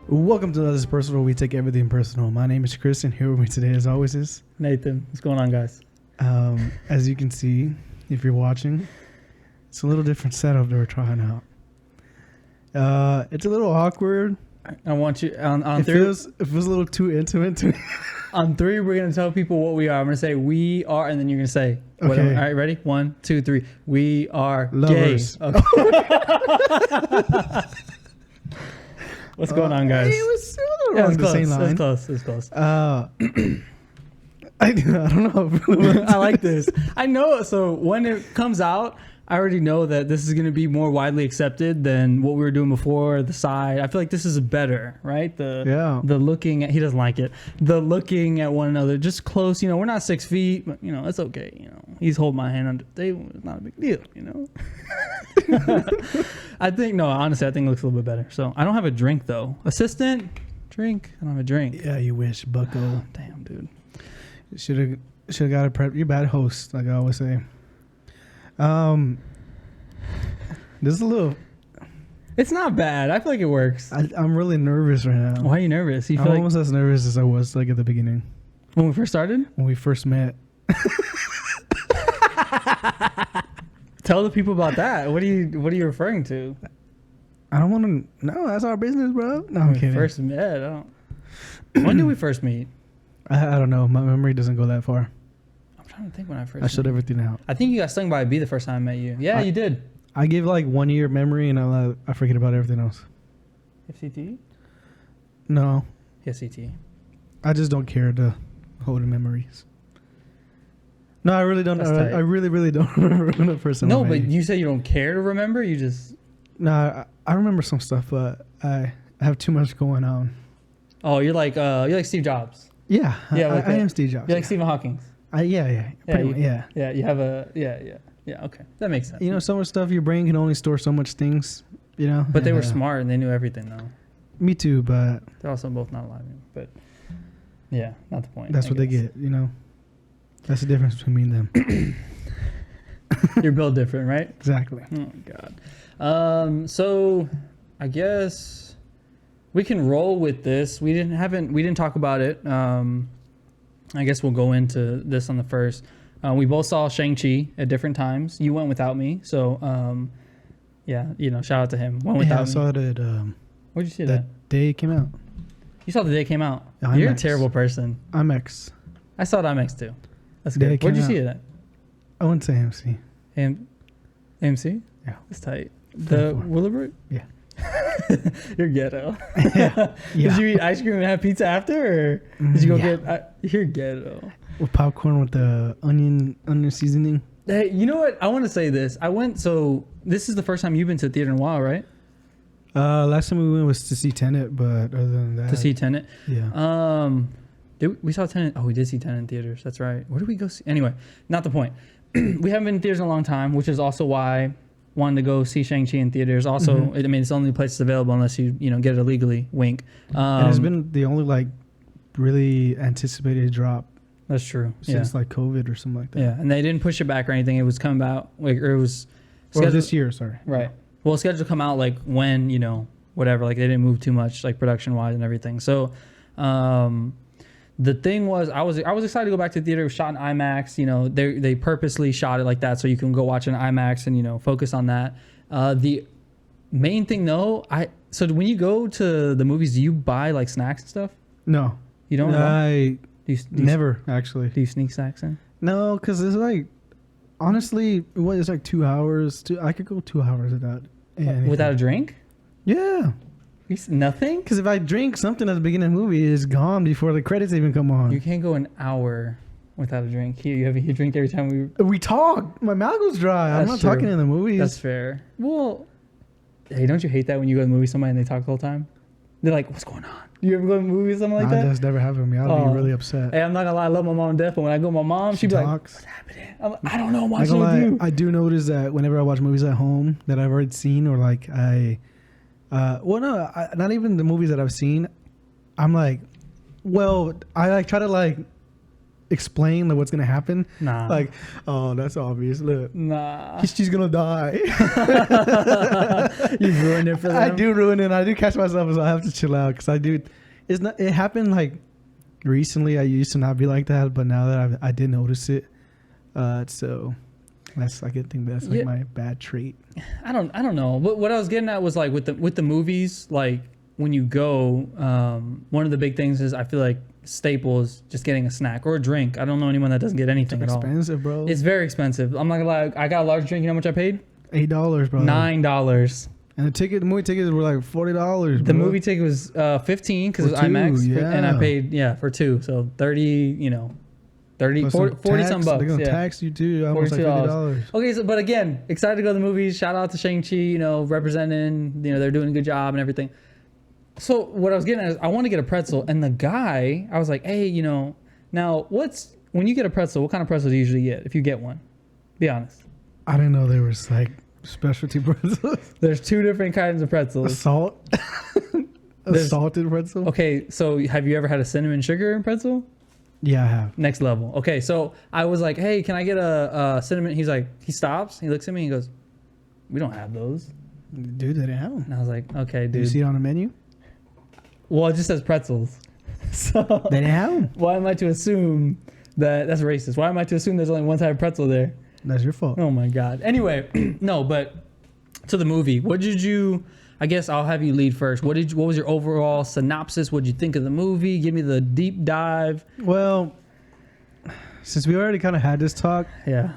Welcome to This Personal, where we take everything personal. My name is Chris, and here with me today, as always, is Nathan. What's going on, guys? As you can see, if you're watching, it's a little different setup that we're trying out. It's a little awkward. I want you on It three. feels a little too intimate to me. On three, we're gonna tell people what we are. I'm gonna say we are, and then you're gonna say, what Okay. All right, ready? 1, 2, 3. We are Lovers. gay. Okay. What's going on, guys? It was Yeah, along it's the close. same line. It's close. It's close. I don't know. I like this. I know. So when it comes out, I already know that this is going to be more widely accepted than what we were doing before. The side, I feel like this is better, right? The looking at, he doesn't like it. The looking at one another, just close. You know, we're not 6 feet, but you know, it's okay. You know, he's holding my hand under the table. It's not a big deal. You know. Honestly, I think it looks a little bit better. So I don't have a drink though. Assistant, drink. I don't have a drink. Yeah, you wish, bucko. Damn, dude. Should have got a prep. You're a bad host, like I always say. This is a little. It's not bad. I feel like it works. I'm really nervous right now. Why are you nervous? You I'm feel like almost as nervous as I was like at the beginning when we first started? when we first met. Tell the people about that. What are you referring to? I don't want to. No, that's our business, bro. No, I'm When we kidding. first met. When did we first meet? I don't know. My memory doesn't go that far. I'm trying to think when I first. I shut met. everything out. I think you got stung by a bee the first time I met you. Yeah, you did. I give like 1 year memory, and I forget about everything else. FCT? No, Yes, CT. I just don't care to hold in memories. No, I really don't. That's I tight. really, really don't remember when the first time. No, I met but you. you say you don't care to remember. You just. No, I remember some stuff, but I have too much going on. Oh, you're like Steve Jobs. Yeah, Yeah, I am Steve Jobs. You're like Stephen Hawking. Yeah, pretty much, yeah. Yeah, you have a yeah. Okay, that makes sense. You know, so much stuff. Your brain can only store so much things. You know, But they were And, smart and they knew everything though. Me too, but They're also both not alive, but yeah, not the point. that's I what they guess. get. You know, that's the difference between me and them. You're built different, right? Exactly. Oh God. So I guess we can roll with this. We didn't talk about it. I guess we'll go into this on the first. We both saw Shang-Chi at different times. You went without me, so yeah, you know, shout out to him. Went Yeah, without I me. saw it at Where'd you see that that? day it came out. You saw the day it came out. IMAX. You're a terrible person. IMAX. I saw it IMAX too. That's Day good. it Where'd you came see out. it at? I went to AMC. AMC? Yeah. That's tight. The 44. Willowbrook? Yeah. You're ghetto. Yeah. Did you eat ice cream and have pizza after, or did you go Yeah. get? You're ghetto. With popcorn with the other seasoning. Hey, you know what? I want to say this. So this is the first time you've been to the theater in a while, right? Last time we went was to see Tenet, but other than that, To see Tenet. Yeah. We saw Tenet. Oh, we did see Tenet in theaters. That's right. Where did we go see? Anyway, not the point. We haven't been in theaters in a long time, which is also why I wanted to go see Shang-Chi in theaters. Also, Mhm. I mean, it's the only place it's available unless you get it illegally. Wink. And it's been the only like really anticipated drop That's true. since like COVID or something like that. Yeah, and they didn't push it back or anything. It was coming out like, or it was Or scheduled- this year, sorry. Right. Well, it's scheduled to come out like when, whatever. Like they didn't move too much, like production wise and everything. So, the thing was, I was excited to go back to the theater. It was shot in IMAX. They purposely shot it like that so you can go watch it in IMAX and focus on that. The main thing though, so when you go to the movies, do you buy like snacks and stuff? No. You don't. Do you Never actually. Do you sneak snacks in? No, because it's like, honestly, it's like 2 hours. I could go 2 hours without anything. Without a drink? Yeah. Nothing? Because if I drink something at the beginning of the movie, it's gone before the credits even come on. You can't go an hour without a drink. Here, you drink every time We talk. My mouth goes dry. I'm That's not true. talking in the movies. That's fair. Well, hey, don't you hate that when you go to the movie with somebody and they talk the whole time? They're like, "What's going on?" Do you ever go to the movie with something like that? That's never happened to me. I'll Oh. be really upset. Hey, I'm not gonna lie, I love my mom to death, but when I go with my mom, she'd be like, talks. "What's happening?" I'm like, "I don't know. I'm Not watching gonna with lie, you." I do notice that whenever I watch movies at home that I've already seen, or like not even the movies that I've seen, I'm like, I like try to like explain like what's gonna happen. Nah. Like, oh, that's obvious. Look, Nah. she's gonna die. You ruined it for them. I do ruin it. I do catch myself, so I have to chill out because I do. It's not. It happened like recently. I used to not be like that, but now that I did notice it, so that's I could think that's like my bad trait. I don't know. But what I was getting at was like with the movies, like when you go, one of the big things is I feel like staple is just getting a snack or a drink. I don't know anyone that doesn't get anything at all. Expensive, bro. It's very expensive. I'm not gonna lie. I got a large drink. You know how much I paid? $8, bro. $9. And the movie tickets were like $40. The movie ticket was 15 because it was For two, IMAX, yeah. and I paid for 2, so 30. 30, 40 some bucks. They're gonna tax you too. Almost like $50. Okay, so but again, excited to go to the movies. Shout out to Shang-Chi, representing. They're doing a good job and everything. So what I was getting at is I want to get a pretzel, and the guy, I was like, hey, now when you get a pretzel, what kind of pretzel do you usually get if you get one? Be honest. I didn't know there was like specialty pretzels. There's 2 different kinds of pretzels. Salted pretzel. Okay, so have you ever had a cinnamon sugar pretzel? Yeah, I have. Next level. Okay, so I was like, hey, can I get a cinnamon? He's like, he stops, he looks at me, he goes, we don't have those. Dude, they didn't have them. And I was like, okay, dude. Did you see it on the menu? Well, it just says pretzels. So They didn't have them. why am I to assume that's racist? Why am I to assume there's only one type of pretzel there? That's your fault. Oh my God. Anyway, no, but to the movie, what did you? I guess I'll have you lead first. What was your overall synopsis? What did you think of the movie? Give me the deep dive. Well, since we already kind of had this talk, Yeah,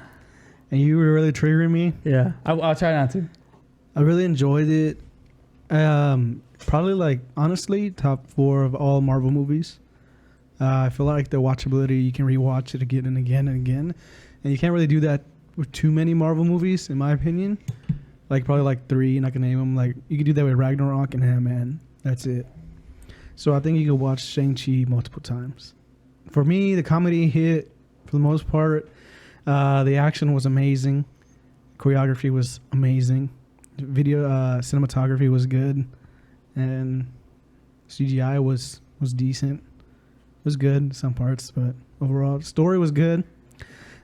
and you were really triggering me, yeah. I'll try not to. I really enjoyed it. Probably like honestly top 4 of all Marvel movies. I feel like the watchability, you can rewatch it again and again and again, and you can't really do that with too many Marvel movies, in my opinion. Like probably like 3, and I can name them. Like you could do that with Ragnarok and Ant-Man. That's it. So I think you could watch Shang-Chi multiple times. For me, the comedy hit for the most part. The action was amazing. Choreography was amazing. Video cinematography was good, and CGI was decent. It was good in some parts, but overall, the story was good.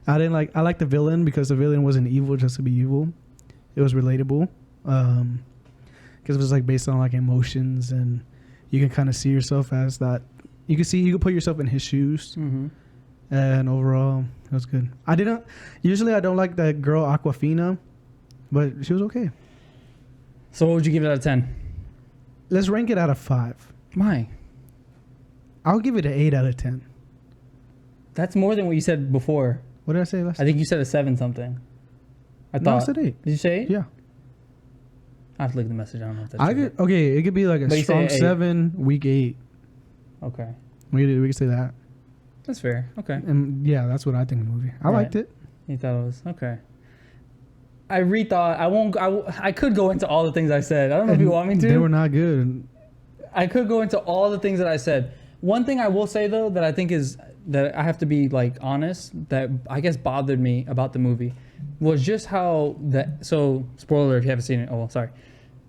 I liked the villain because the villain wasn't evil just to be evil. It was relatable, because it was like based on like emotions, and you can kind of see yourself as that. You can put yourself in his shoes, and overall, it was good. I don't like that girl Aquafina, but she was okay. So what would you give it out of 10? Let's rank it out of 5. Why? I'll give it an 8 out of 10. That's more than what you said before. What did I say last? I think you said a 7 something. I No, thought. I said 8. Did you say 8? Yeah. I have to look at the message. I don't know if that's true. Okay, it could be like a But you strong say 8. 7, week 8. Okay. We could say that. That's fair. Okay. And yeah, that's what I think of the movie. I Right. liked it. You thought it was okay. I rethought. I won't. I could go into all the things I said. I don't know if you want me to. They were not good. I could go into all the things that I said. One thing I will say though that I think is that I have to be like honest, that I guess bothered me about the movie was just how so spoiler if you haven't seen it. Oh well, sorry.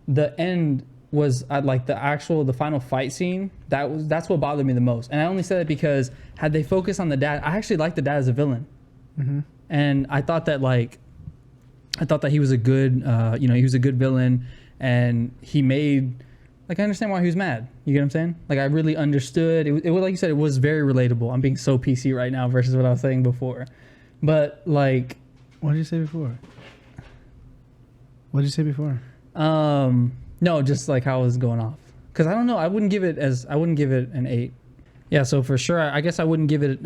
The end was like the final fight scene. That's what bothered me the most. And I only said it because had they focused on the dad, I actually liked the dad as a villain. Mm-hmm. And I thought that he was a good, he was a good villain, and he made, like, I understand why he was mad. You get what I'm saying? Like, I really understood. It was like you said, it was very relatable. I'm being so PC right now versus what I was saying before. But like, what did you say before? What did you say before? No, just like how it was going off. Because I don't know. I wouldn't give it an 8. Yeah. So for sure, I guess I wouldn't give it.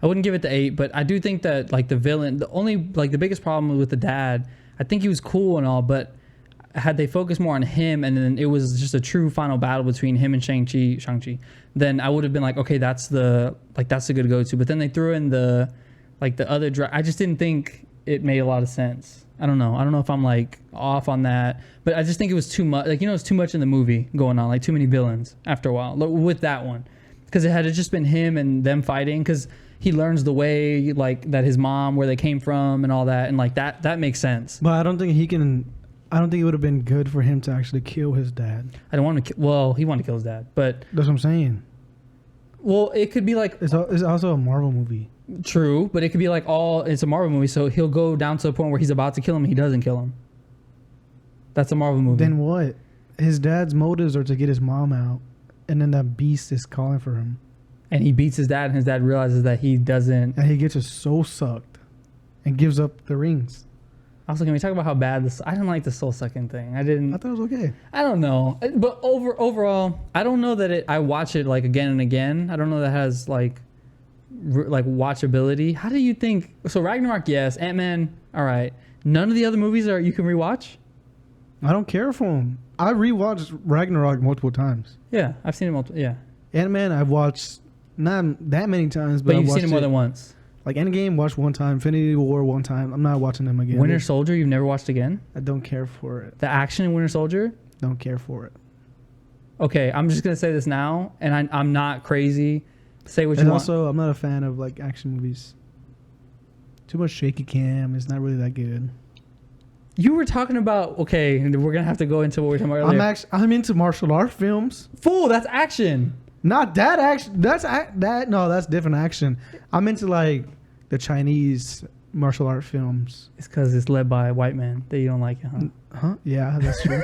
I wouldn't give it the 8, but I do think that like the villain, the biggest problem with the dad, I think he was cool and all, but had they focused more on him and then it was just a true final battle between him and Shang-Chi, then I would have been like, okay, that's the good go-to. But then they threw in the other I just didn't think it made a lot of sense. I don't know if I'm like off on that, but I just think it was too much. Like, it's too much in the movie going on, like too many villains after a while with that one, because it had just been him and them fighting, because he learns the way, like, that his mom, where they came from and all that. And like that makes sense. But I don't think it would have been good for him to actually kill his dad. I don't want to, he wanted to kill his dad, but That's what I'm saying. Well, it could be like It's also a Marvel movie. true, but it could be like it's a Marvel movie, so he'll go down to the point where he's about to kill him and he doesn't kill him. That's a Marvel movie. Then what? His dad's motives are to get his mom out, and then that beast is calling for him. And he beats his dad, and his dad realizes that he doesn't. And he gets his soul sucked and gives up the rings. Also, can we talk about how bad this? I didn't like the soul sucking thing. I didn't. I thought it was okay. I don't know, but overall, I don't know that I watch it like again and again. I don't know that has like watchability. How do you think? So Ragnarok, yes. Ant-Man, all right. None of the other movies you can rewatch. I don't care for him. I rewatched Ragnarok multiple times. Yeah, I've seen it multiple. Yeah, Ant-Man, I've watched not that many times, but I've you've watched seen it more than once. Like Endgame, watched one time. Infinity War, one time. I'm not watching them again. Winter Soldier, you've never watched again? I don't care for it. The action in Winter Soldier? Don't care for it. Okay, I'm just gonna say this now, and I'm not crazy. Say what you And want. also, I'm not a fan of like action movies. Too much shaky cam. It's not really that good. You were talking about we're gonna have to go into what we were talking about earlier. I'm into martial art films. Fool, that's action. Not that action. That's different action. I'm into like the Chinese martial art films. It's because it's led by a white man that you don't like it, huh? Huh? Yeah, that's true.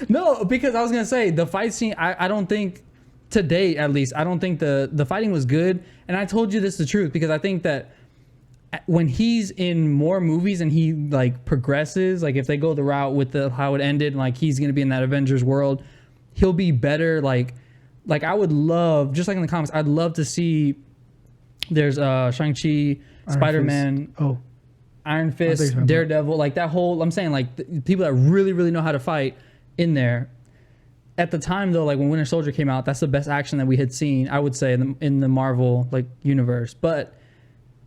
No, because I was gonna say the fight scene. I don't think to date, at least, I don't think the fighting was good. And I told you this is the truth because I think that when he's in more movies and he like progresses, like if they go the route with how it ended, like he's gonna be in that Avengers world, he'll be better. Like I would love, just like in the comics, I'd love to see. There's Shang-Chi, Spider-Man, Iron Fist, Daredevil, like that whole. I'm saying like the people that really really know how to fight in there. At the time though, like when Winter Soldier came out, that's the best action that we had seen, I would say, in the Marvel like universe. But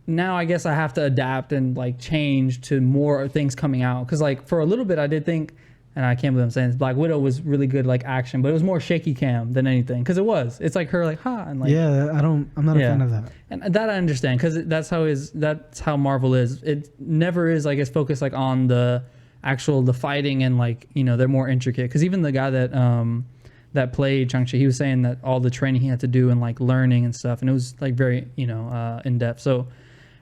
now I guess I have to adapt and like change to more things coming out. Because like for a little bit I did think, and I can't believe I'm saying this, Black Widow was really good like action, but it was more shaky cam than anything. Because it's like her like and like I'm not a fan of that. And that I understand because that's how Marvel is. It never is like it's focused like on the fighting and like they're more intricate. Because even the guy that played Shang-Chi, he was saying that all the training he had to do and like learning and stuff, and it was like very in depth. So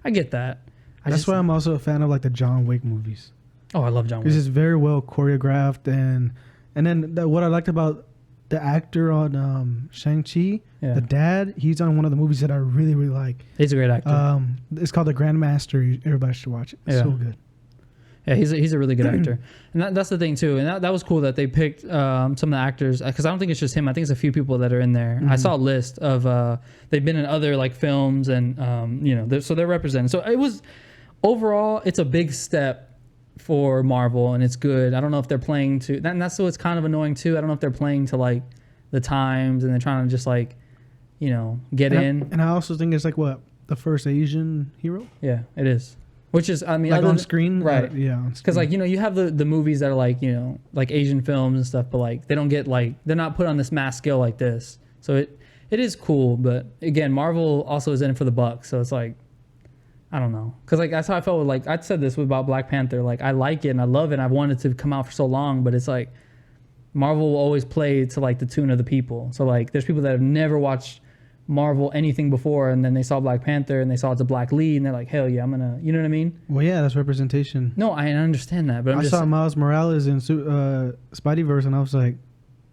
I get that. That's why I'm also a fan of like the John Wick movies. Oh, I love John Wick. Because it's very well choreographed, and then what I liked about the actor on Shang-Chi, the dad, he's on one of the movies that I really really like. He's a great actor. It's called The Grandmaster. Everybody should watch it. It's so good. Yeah, he's a really good actor, and that's the thing too. And that was cool that they picked some of the actors, because I don't think it's just him. I think it's a few people that are in there. I saw a list of they've been in other like films, and so they're represented. So it was overall, it's a big step for Marvel, and it's good. I don't know if they're playing to that, and that's what's kind of annoying too. I don't know if they're playing to like the times, and they're trying to just like get in. And I also think it's like the first Asian hero. Yeah, it is. Which is, I mean, like on screen, right? Yeah, because like you have the movies that are like like Asian films and stuff, but like they don't get like they're not put on this mass scale like this. So it is cool, but again, Marvel also is in it for the buck. So it's like I don't know, because like that's how I felt with like I said this about Black Panther. Like I like it and I love it. And I've wanted it to come out for so long, but it's like Marvel will always play to like the tune of the people. So like there's people that have never watched Marvel anything before, and then they saw Black Panther and they saw it's a black lead, and they're like, hell yeah, I'm gonna, you know what I mean? Well, yeah, that's representation. No, I understand that, but I saw Miles Morales in Spideyverse, and I was like,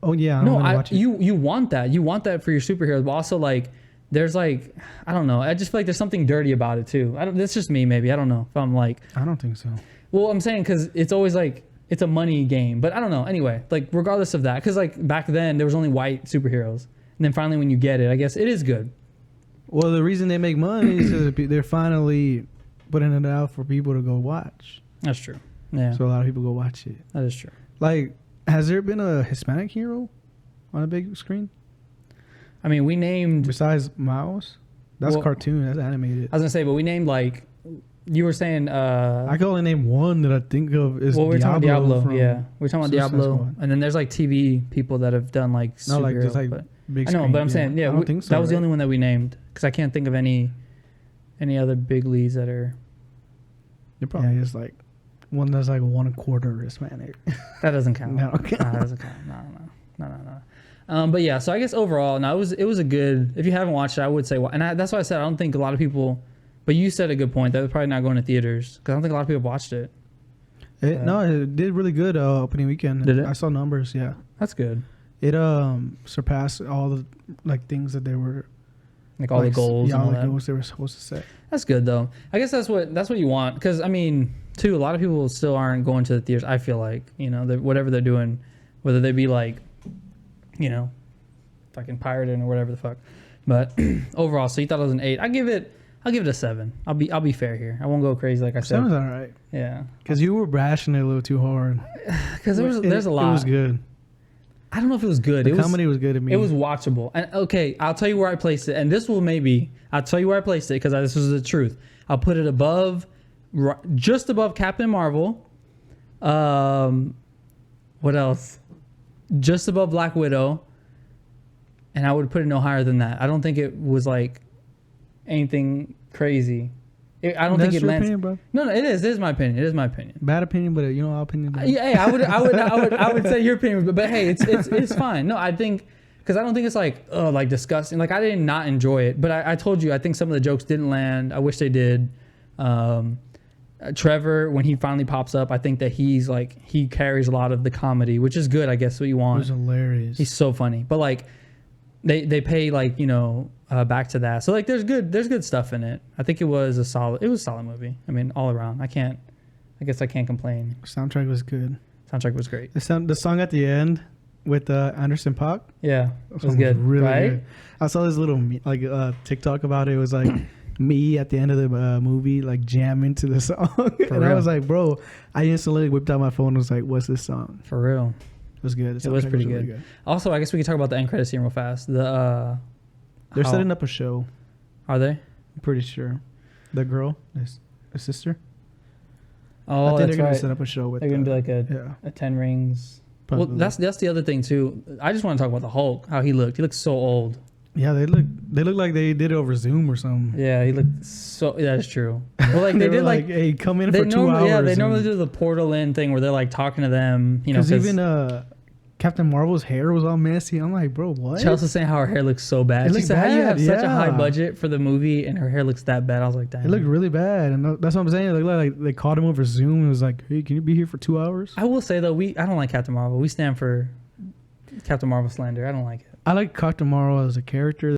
oh yeah, I'm gonna watch it. You want that for your superheroes, but also like there's like I don't know, I just feel like there's something dirty about it too. That's just me, maybe. I don't know if I'm like, I don't think so. Well, I'm saying because it's always like it's a money game, but I don't know. Anyway, like regardless of that, because like back then there was only white superheroes. And then finally, when you get it, I guess it is good. Well, the reason they make money is because they're finally putting it out for people to go watch. That's true. Yeah. So a lot of people go watch it. That is true. Like, has there been a Hispanic hero on a big screen? I mean, we named... Besides Miles? That's cartoon. That's animated. I was going to say, but we named like... You were saying... I can only name one that I think of is we're talking about Diablo. Yeah. We're talking about Diablo. And then there's like TV people that have done like superhero. No, like just like... Big I know, screen, but I'm saying, I don't think so, that was the only one that we named, because I can't think of any other big leads that are. You're probably just like one that's like 1/4 Hispanic. That doesn't count. No, okay. That doesn't count. No. But yeah, so I guess overall, no, it was a good. If you haven't watched it, I would say, that's why I said I don't think a lot of people. But you said a good point that they're probably not going to theaters because I don't think a lot of people watched it. No, it did really good opening weekend. Did it? I saw numbers. Yeah, That's good. it surpassed all the like things that they were Like all the goals. Yeah, and all all the that. goals they were supposed to set. That's good though. I guess that's what you want because I mean, too, a lot of people still aren't going to the theaters. I feel like whatever they're doing, whether they be like, fucking pirating or whatever the fuck. But overall, so you thought it was an 8. I'll give it a 7. I'll be fair here. I won't go crazy like I said. 7's all right. Yeah, Because you were brashing it a little too hard. because there's a lot. It was good. I don't know if it was good. The comedy was good to me. It was watchable. And okay, I'll tell you where I placed it. And this will I'll tell you where I placed it because this is the truth. I'll put it just above Captain Marvel. What else? Just above Black Widow. And I would put it no higher than that. I don't think it was like anything crazy. I don't think it lands. Opinion, bro. No, it is. It is my opinion. It is my opinion. Bad opinion, but our opinion. Yeah, I would say your opinion, but hey, it's fine. No, I think because I don't think it's like disgusting. Like I did not enjoy it, but I told you I think some of the jokes didn't land. I wish they did. Trevor, when he finally pops up, I think that he carries a lot of the comedy, which is good. I guess what you want. It was hilarious. He's so funny, but like they pay back to that. So like there's good stuff in it. I think it was a solid movie. I mean, all around. I guess I can't complain. Soundtrack was good. Soundtrack was great. The song at the end with Anderson .Paak. Yeah, it was good. Really right? good. I saw this little TikTok about it. It was like me at the end of the movie like jamming to the song, and real? I was like, bro, I instantly whipped out my phone and was like, what's this song? For real. It was good. It was pretty really good. Also, I guess we can talk about the end credit scene real fast. They're setting up a show. Are they? I'm pretty sure. The girl, the sister. Oh, I think that's they're gonna right. set up a show with. They're gonna do like a 10 rings. Probably. Well, that's the other thing too. I just want to talk about the Hulk. How he looked. He looked so old. Yeah, they look like they did it over Zoom or something. Yeah, he looked so. That is true. Well, like they did like hey, come in for 2 hours. Yeah, they normally do the portal in thing where they're like talking to them. Because even Captain Marvel's hair was all messy. I'm like, bro, what? Chelsea's saying how her hair looks so bad. She said, how you have such a high yeah. budget for the movie and her hair looks that bad. I was like, damn. It looked really bad, and that's what I'm saying. Like they called him over Zoom and was like, hey, can you be here for 2 hours? I will say though, I don't like Captain Marvel. We stand for Captain Marvel slander. I don't like it. I like Captain Marvel as a character.